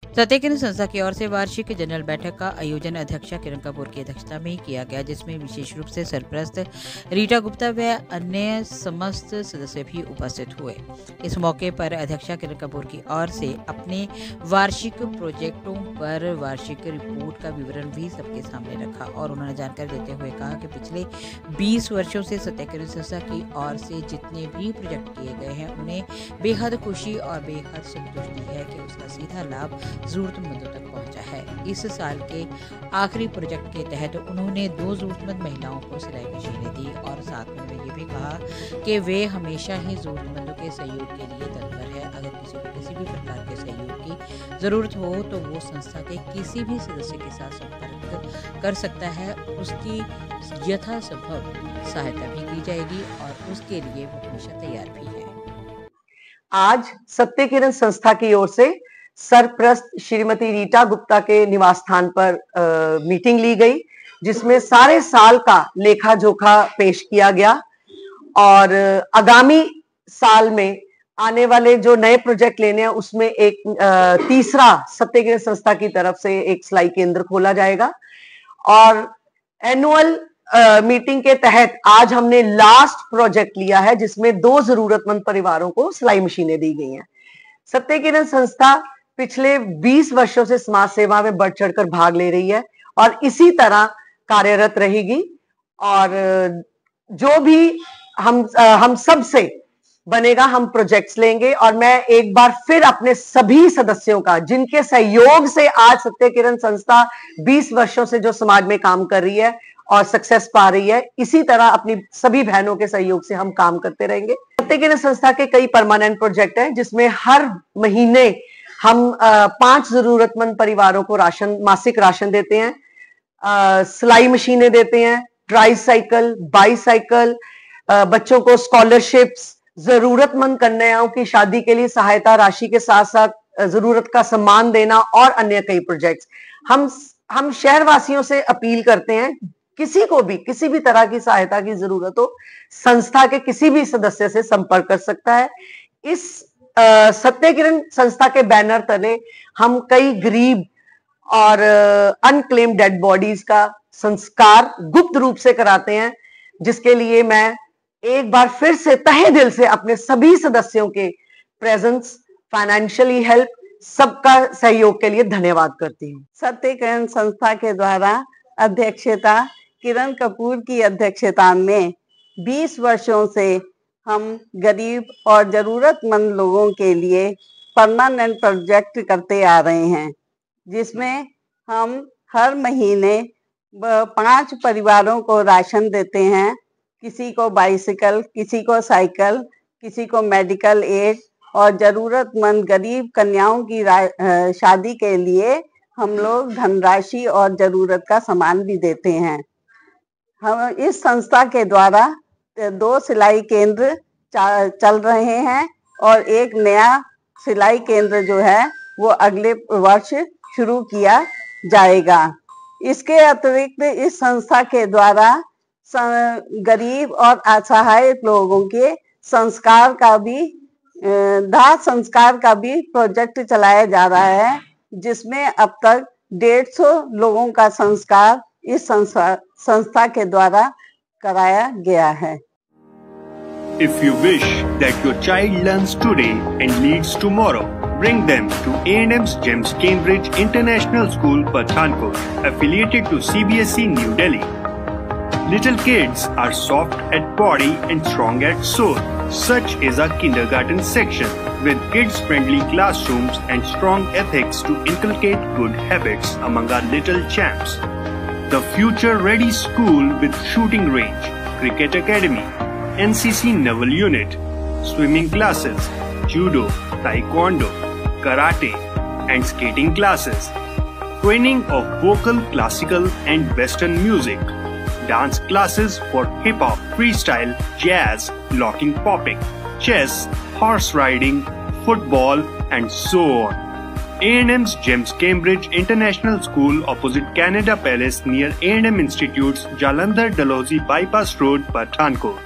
सत्य किरण संस्था की ओर से वार्षिक जनरल बैठक का आयोजन अध्यक्षा किरण कपूर की अध्यक्षता में किया गया, जिसमें विशेष रूप से सरप्रस्त रीटा गुप्ता व अन्य समस्त सदस्य भी उपस्थित हुए। इस मौके पर अध्यक्षा किरण कपूर की ओर से अपने वार्षिक प्रोजेक्टों पर वार्षिक रिपोर्ट का विवरण भी सबके सामने रखा और उन्होंने जानकारी देते हुए कहा कि पिछले 20 वर्षों से सत्य किरण संस्था की ओर से जितने भी प्रोजेक्ट किए गए हैं उन्हें बेहद खुशी और बेहद संतुष्टि है कि उसका सीधा लाभ जरूरतमंदों तक पहुंचा है। इस साल के आखिरी प्रोजेक्ट के तहत उन्होंने 2 जरूरतमंद महिलाओं को सिलाई मशीनें दी और साथ में वे ये भी कहा कि वे हमेशा ही जरूरतमंदों के सहयोग के लिए तत्पर है। अगर किसी को किसी भी प्रकार के सहयोग की जरूरत हो तो वो संस्था के किसी भी सदस्य के साथ संपर्क कर सकता है। उसकी यथासंभव सहायता भी की जाएगी और उसके लिए वो हमेशा तैयार भी है। आज सत्य किरण संस्था की ओर से सरप्रस्त श्रीमती रीटा गुप्ता के निवास स्थान पर मीटिंग ली गई, जिसमें सारे साल का लेखा जोखा पेश किया गया और आगामी साल में आने वाले जो नए प्रोजेक्ट लेने हैं उसमें एक तीसरा सत्य किरण संस्था की तरफ से एक सिलाई केंद्र खोला जाएगा। और एनुअल मीटिंग के तहत आज हमने लास्ट प्रोजेक्ट लिया है, जिसमें 2 जरूरतमंद परिवारों को सिलाई मशीनें दी गई हैं। सत्य किरण संस्था पिछले 20 वर्षों से समाज सेवा में बढ़ चढ़कर भाग ले रही है और इसी तरह कार्यरत रहेगी। और जो भी हम सब से बनेगा हम प्रोजेक्ट्स लेंगे। और मैं एक बार फिर अपने सभी सदस्यों का, जिनके सहयोग से आज सत्य किरण संस्था 20 वर्षों से जो समाज में काम कर रही है और सक्सेस पा रही है, इसी तरह अपनी सभी बहनों के सहयोग से हम काम करते रहेंगे। सत्य किरण संस्था के कई परमानेंट प्रोजेक्ट हैं, जिसमें हर महीने हम 5 जरूरतमंद परिवारों को मासिक राशन देते हैं, सिलाई मशीनें देते हैं, ट्राईसाइकिल, बाईसाइकिल, बच्चों को स्कॉलरशिप्स, जरूरतमंद कन्याओं की शादी के लिए सहायता राशि के साथ साथ जरूरत का सम्मान देना और अन्य कई प्रोजेक्ट्स। हम शहरवासियों से अपील करते हैं, किसी को भी किसी भी तरह की सहायता की जरूरत हो, संस्था के किसी भी सदस्य से संपर्क कर सकता है। इस सत्य किरण संस्था के बैनर तले हम कई गरीब और अनक्लेम्ड डेड बॉडीज का संस्कार गुप्त रूप से कराते हैं, जिसके लिए मैं एक बार फिर से तहे दिल से अपने सभी सदस्यों के प्रेजेंस, फाइनेंशियली हेल्प, सबका सहयोग के लिए धन्यवाद करती हूँ। सत्य किरण संस्था के द्वारा अध्यक्षता किरण कपूर की अध्यक्षता में 20 वर्षों से हम गरीब और जरूरतमंद लोगों के लिए परमानेंट प्रोजेक्ट करते आ रहे हैं, जिसमें हम हर महीने 5 परिवारों को राशन देते हैं। किसी को बाइसिकल, किसी को साइकिल, किसी को मेडिकल एड और जरूरतमंद गरीब कन्याओं की शादी के लिए हम लोग धनराशि और जरूरत का सामान भी देते हैं। हम इस संस्था के द्वारा 2 सिलाई केंद्र चल रहे हैं और एक नया सिलाई केंद्र जो है वो अगले वर्ष शुरू किया जाएगा। इसके अतिरिक्त इस संस्था के द्वारा गरीब और असहाय लोगों के संस्कार का भी दाह संस्कार का भी प्रोजेक्ट चलाया जा रहा है, जिसमें अब तक 150 लोगों का संस्कार इस संस्था के द्वारा कराया गया है। If you wish that your child learns today and leads tomorrow, bring them to A&M's GEMS Cambridge International School, Pathankot, affiliated to CBSE New Delhi. Little kids are soft at body and strong at soul. Such is our kindergarten section with kids-friendly classrooms and strong ethics to inculcate good habits among our little champs. The future-ready school with shooting range, cricket academy, NCC Naval Unit, swimming classes, judo, taekwondo, karate and skating classes, training of vocal, classical and western music, dance classes for hip-hop, freestyle, jazz, locking popping, chess, horse riding, football and so on. A&M's GEMS Cambridge International School opposite Canada Palace near A&M Institutes, Jalandhar Dalhousie Bypass Road, Pathankot.